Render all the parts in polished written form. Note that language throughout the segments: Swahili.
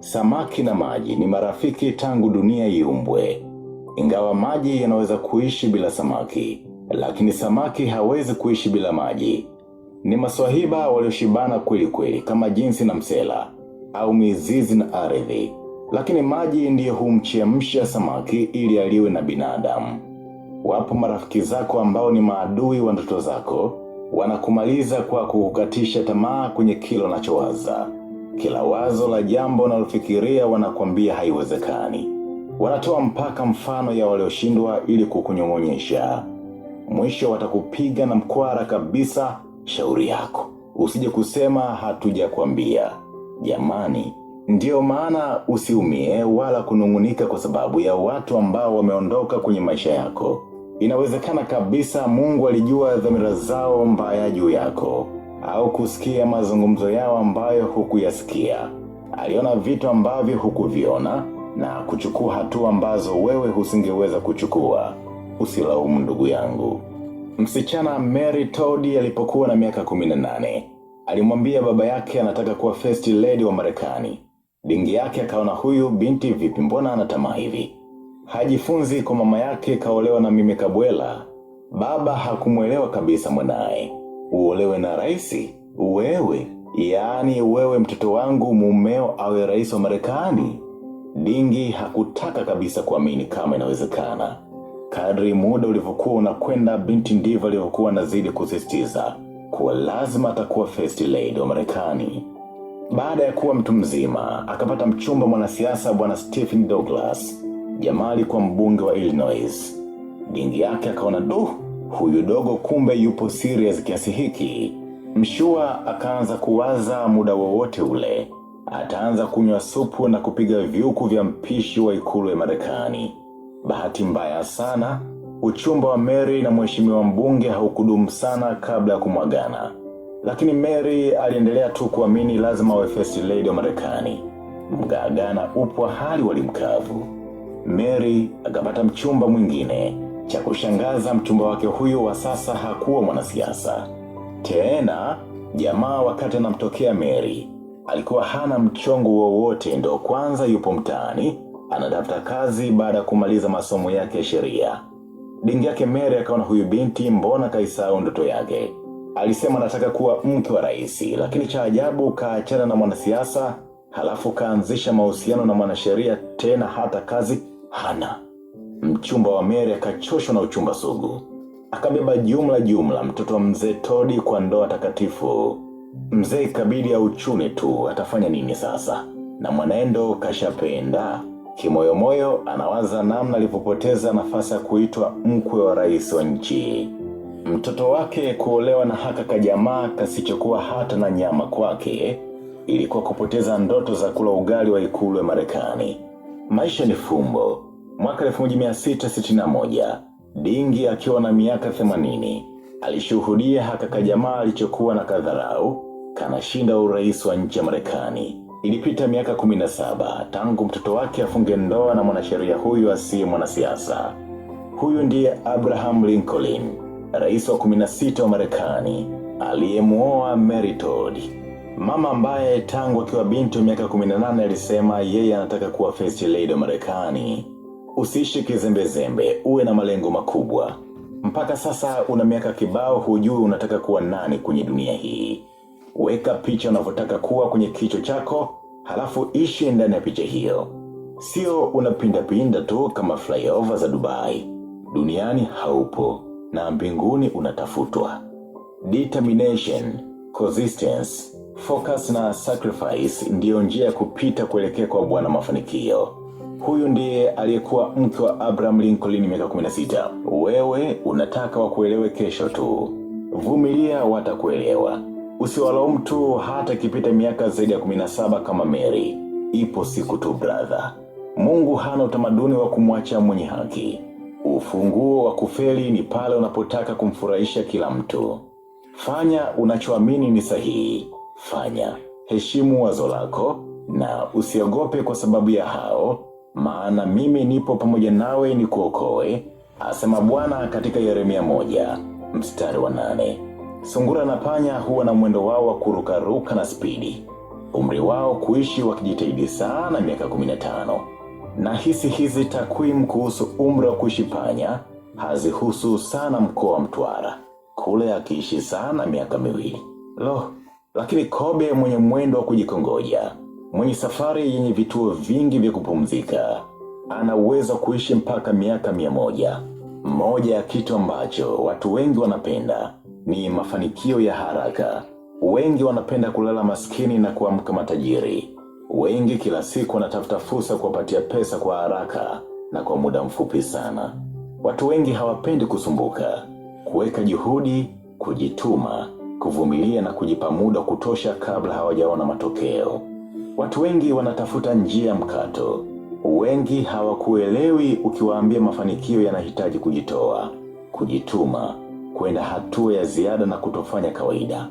Samaki na maji ni marafiki tangu dunia iumbwe. Ingawa maji yanaweza kuishi bila samaki, lakini samaki hawezi kuishi bila maji. Ni maswahiba walioshibana kweli kweli kama jinsi na msela, au mizizi na ardhi. Lakini maji ndiyo humchemsha samaki ili aliwe na binadamu. Wapo marafiki zako ambao ni maadui wa ndoto zako, wanakumaliza kwa kukukatisha tamaa kwenye kila unachowaza. Kila wazo la jambo unalofikiria wanakuambia haiwezekani. Wanatoa mpaka mfano ya walioshindwa ili kukunyong'onyesha. Mwisho watakupiga na mkwara kabisa. Shauri yako, usije kusema hatujakwambia. Jamani, ndio maana usiumie wala kunungunika kwa sababu ya watu ambao wameondoka kwenye maisha yako. Inawezekana kabisa Mungu alijua dhamira zao mbaya juu yako, au kusikia mazungumzo yao ambayo hukuyasikia. Aliona vitu ambavyo hukuviona na kuchukua hatua ambazo wewe husingeweza kuchukua. Usilaumu ndugu yangu. Msichana Mary Todd alipokuwa na miaka 18, alimwambia baba yake anataka kuwa first lady wa Marekani. Dingi yake akaona huyu binti vipi, mbona anatamaa hivi? Hajifunzi kwa mama yake kaolewa na Mimi Kabwela. Baba hakumuelewa kabisa mwanae. Uolewe na raisi? Wewe? Yaani wewe mtoto wangu mumeo awe rais wa Marekani? Dingi hakutaka kabisa kuamini kama inawezekana. Kadri muda ulivyokuwa unakwenda, binti ndivyo alivyokuwa anazidi kusisitiza kuwa lazima atakuwa first lady wa Marekani. Baada ya kuwa mtu mzima, akapata mchumba mwanasiasa bwana Stephen Douglas. Jamaa alikuwa mbunge wa Illinois. Dingi yake akaona huyu dogo kumbe yupo serious kiasi hiki. Mshua akaanza kuwaza muda wowote ule ataanza kunywa supu na kupiga viuku vya mpishi wa ikulu ya Marekani. Bahati mbaya sana, uchumba wa Mary na mheshimiwa mbunge haukudumu sana kabla ya kumwagana. Lakini Mary aliendelea tu kuamini lazima awe first lady wa Marekani. Mgagana upo hali walimkavu. Mary akapata mchumba mwingine. Cha kushangaza, mchumba wake huyo wa sasa hakuwa mwanasiasa tena. Jamaa wakati anamtokea Mary alikuwa hana mchongo wowote, ndo kwanza yupo mtaani anatafuta kazi baada ya kumaliza masomo yake ya sheria. Dingi yake Mary akaona huyu binti mbona kaisahau ndoto yake. Alisema anataka kuwa mke wa rais, lakini cha ajabu kaachana na mwanasiasa, halafu kaanzisha mahusiano na mwanasheria, tena hata kazi hana. Mchumba wa Mary akachoshwa na uchumba sugu. Akabeba jumla mtoto wa mzee Todd kwa ndoa takatifu. Mzee ikabidi auchune tu, atafanya nini sasa? Na mwanaendo kashapenda. Kimoyomoyo anawaza namna alivyopoteza nafasi ya kuitwa mkwe wa rais wa nchi. Mtoto wake kuolewa na haka kajamaa kasichokuwa hata na nyama kwake ilikuwa kupoteza ndoto za kula ugali wa ikulu ya Marekani. Maisha ni fumbo. Mwaka 1661, Dingi akiwa na miaka 80, alishuhudia haka kajamaa alichokuwa na kadharau kanashinda urais wa nchi ya Marekani. Ilipita miaka 17 tangu mtoto wake afunge ndoa na mwanasheria huyu asiye mwanasiasa. Huyu ndiye Abraham Lincoln, rais wa 16 wa Marekani, aliyemuoa Mary Todd. Mama ambaye tangu akiwa binti wa miaka 18 alisema yeye anataka kuwa first lady wa Marekani. Usiishi kizembezembe, uwe na malengo makubwa. Mpaka sasa una miaka kibao, hujui unataka kuwa nani kwenye dunia hii. Weka picha unavyotaka kuwa kwenye kichwa chako, halafu ishi ndani ya picha hiyo. Sio unapinda tu kama flyover za Dubai. Duniani haupo na mbinguni unatafutwa. Determination, consistency, focus na sacrifice ndiyo njia ya kupita kuelekea kwa bwana mafanikio. Huyu ndiye aliyekuwa mke wa Abraham Lincoln miaka 16. Wewe unataka wakuelewe kesho tu. Vumilia, watakuelewa. Usiwalaumu tu hata ikipita miaka zaidi ya 17 kama Mary. Ipo siku tu brother. Mungu hana utamaduni wa kumwacha mwenye haki. Ufunguo wa kufeli ni pale unapotaka kumfurahisha kila mtu. Fanya unachoamini ni sahihi. Fanya. Heshimu wazo lako na usiogope kwa sababu ya hao, maana mimi nipo pamoja nawe nikuokoe, asema Bwana katika Yeremia 1:8. Sungura na panya huwa na mwendo wao wa kurukaruka na spidi. umri wao kuishi wakijitahidi sana miaka 15. Na hizi takwimu kuhusu umri wa kuishi panya hazihusu sana mkoa wa Mtwara, kule akiishi sana miaka 2. Lakini kobe mwenye mwendo wa kujikongoja, mwenye safari yenye vituo vingi vya kupumzika, ana uwezo kuishi mpaka miaka 100. Moja ya kitu ambacho watu wengi wanapenda ni mafanikio ya haraka. Wengi wanapenda kulala maskini na kuamka matajiri. Wengi kila siku wanatafuta fursa kuwapatia pesa kwa haraka na kwa muda mfupi sana. Watu wengi hawapendi kusumbuka, kuweka juhudi, kujituma, kuvumilia na kujipa muda kutosha kabla hawajaona matokeo. Watu wengi wanatafuta njia mkato. Wengi hawakuelewi ukiwaambia mafanikio yanahitaji kujitoa, kujituma, kwenda hatua ya ziada na kutofanya kawaida.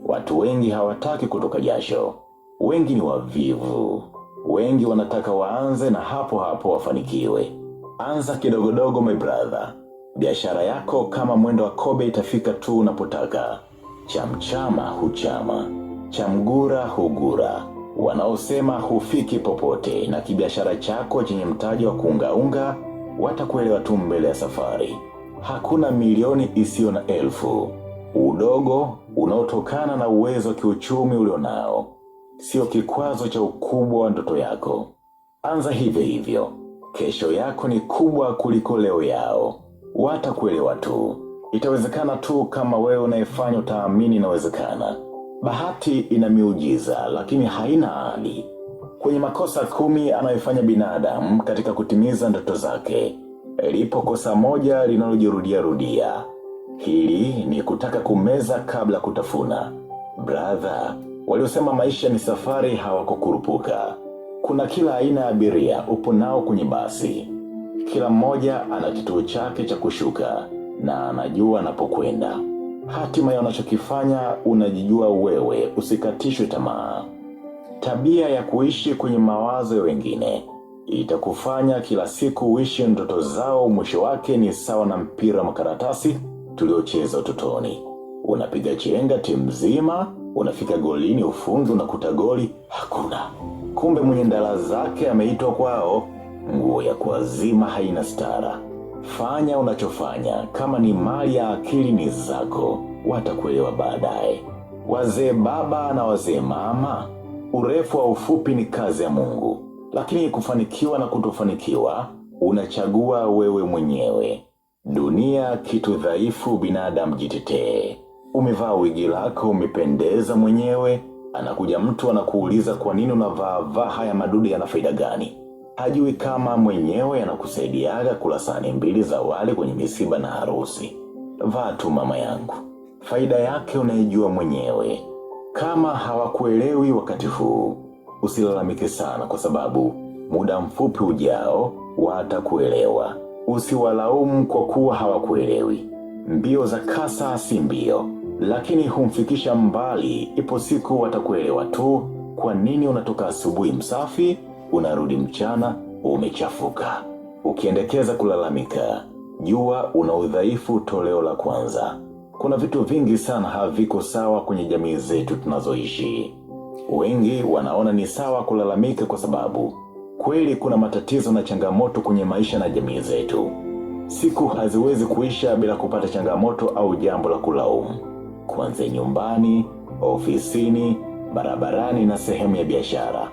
Watu wengi hawataki kutoka jasho. Wengi ni wavivu. Wengi wanataka waanze na hapo hapo wafanikiwe. Anza kidogodogo my brother. Biashara yako kama mwendo wa kobe itafika tu unapotaka. Chamchama huchama, chamgura hugura. Wanaosema hufiki popote na kibiashara chako chenye mtaji wa kuungaunga watakuelewa tu mbele ya safari. Hakuna milioni isiyo na elfu. Udogo unaotokana na uwezo wa kiuchumi ulionao sio kikwazo cha ukubwa wa ndoto yako. Anza hivyo hivyo. Kesho yako ni kubwa kuliko leo yao. Watakuelewa tu. Itawezekana tu kama wewe unayefanya utaamini inawezekana. Bahati ina miujiza lakini haina ahadi. Kwenye makosa 10 anayofanya binadamu katika kutimiza ndoto zake, lipo kosa moja linalojirudia. Hili ni kutaka kumeza kabla kutafuna. Brother, waliosema maisha ni safari hawakukurupuka. Kuna kila aina ya abiria upo nao kwenye basi. Kila mmoja ana kituo chake cha kushuka na anajua anapokwenda. Hatima ya unachokifanya unajijua wewe, usikatishwe tamaa. Tabia ya kuishi kwenye mawazo ya wengine itakufanya kila siku uishi ndoto zao. Mwisho wake ni sawa na mpira wa makaratasi tuliocheza utotoni. Unapiga chenga timu nzima, unafika golini ufunge, unakuta goli hakuna. Kumbe mwenye ndala zake ameitwa kwao. Nguo ya kuazima haina stara. Fanya unachofanya, kama ni mali ya akili ni zako, watakuelewa baadaye. Wazee baba na wazee mama, urefu wa ufupi ni kazi ya Mungu, lakini kufanikiwa na kutofanikiwa unachagua wewe mwenyewe. Dunia kitu dhaifu, binadamu jitetee. Umevaa wigi lako, umependeza mwenyewe, anakuja mtu anakuuliza kwa nini unavaa haya madude, yana faida gani? Hajui kama mwenyewe anakusaidiaga kula sahani 2 za wali kwenye misiba na harusi. Vaa tu mama yangu. Faida yake unaijua mwenyewe. Kama hawakuelewi wakati huu, usilalamike sana kwa sababu muda mfupi ujao watakuelewa. Usiwalaumu kwa kuwa hawakuelewi. Mbio za kasa si mbio, lakini humfikisha mbali. Ipo siku watakuelewa tu kwa nini unatoka asubuhi msafi, unarudi mchana umechafuka. Ukiendekeza kulalamika, jua una udhaifu toleo la kwanza. Kuna vitu vingi sana haviko sawa kwenye jamii zetu tunazoishi. Wengi wanaona ni sawa kulalamika kwa sababu kweli kuna matatizo na changamoto kwenye maisha na jamii zetu. Siku haziwezi kuisha bila kupata changamoto au jambo la kulaumu. Kuanzia nyumbani, ofisini, barabarani na sehemu ya biashara.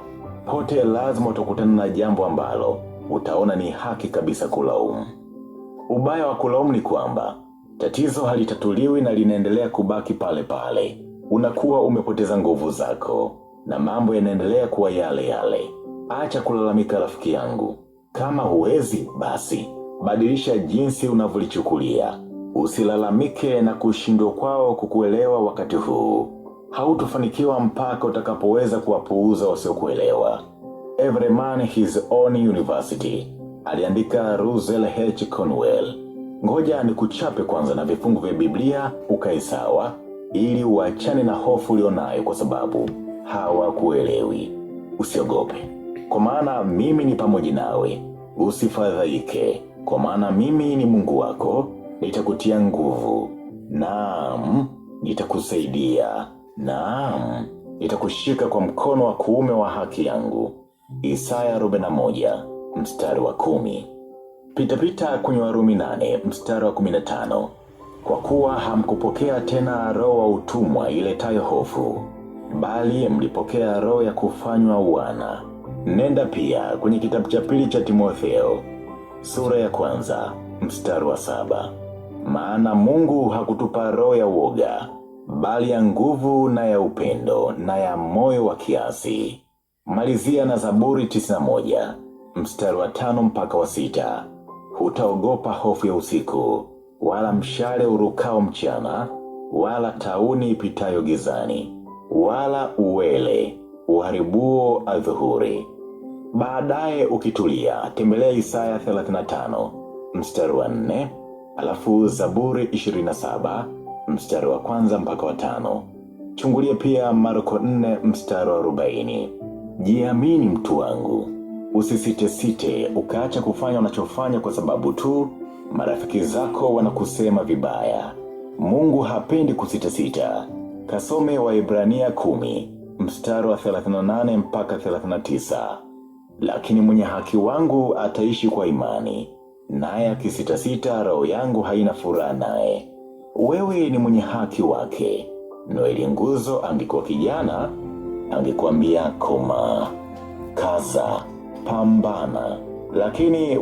Pote lazima utakutana na jambo ambalo utaona ni haki kabisa kulaumu. Ubaya wa kulaumu ni kwamba tatizo halitatuliwi na linaendelea kubaki pale pale. Unakuwa umepoteza nguvu zako na mambo yanaendelea kuwa yale yale. Acha kulalamika rafiki yangu. Kama huwezi basi badilisha jinsi unavyolichukulia. Usilalamike na kushindwa kwao kukuelewa wakati huu. Hautofanikiwa mpaka utakapoweza kuwapuuza wasiokuelewa. Every man his own university, aliandika Russell H. Conwell. Ngoja nikuchape kwanza na vifungu vya Biblia ukae sawa, ili uachane na hofu ulionayo kwa sababu hawakuelewi. Usiogope, kwa maana mimi ni pamoja nawe. Usifadhaike, kwa maana mimi ni Mungu wako. Nitakutia nguvu, naam, nitakusaidia, naam, nitakushika kwa mkono wa kuume wa haki yangu. Isaya 41 mstari wa 10. Pita kwenye Warumi 8 mstari wa 15. Kwa kuwa hamkupokea tena roho wa utumwa iletayo hofu, bali mlipokea roho ya kufanywa wana. Nenda pia kwenye kitabu cha pili cha Timotheo sura ya 1 mstari wa 7. Maana Mungu hakutupa roho ya uoga, bali ya nguvu na ya upendo na ya moyo wa kiasi. Malizia na Zaburi 91 mstari wa 5 mpaka wa 6. Hutaogopa hofu ya usiku, wala mshale urukao mchana, wala tauni ipitayo gizani, wala uwele uharibuo adhuhuri. Baadaye ukitulia, tembelea Isaya 35 mstari wa 4, alafu Zaburi 27 mstari wa 1 mpaka wa 5. Chungulia pia Marko 4 mstari wa 40. Jiamini mtu wangu, usisite ukaacha kufanya unachofanya kwa sababu tu marafiki zako wanakusema vibaya. Mungu hapendi kusita. Kasome Waebrania 10 mstari wa 38 mpaka 39. Lakini mwenye haki wangu ataishi kwa imani, naye akisita, roho yangu haina furaha naye. Wewe ni mwenye haki wake. Noeli Nguzo angekuwa kijana, angekuambia koma, kaza, pambana. Lakini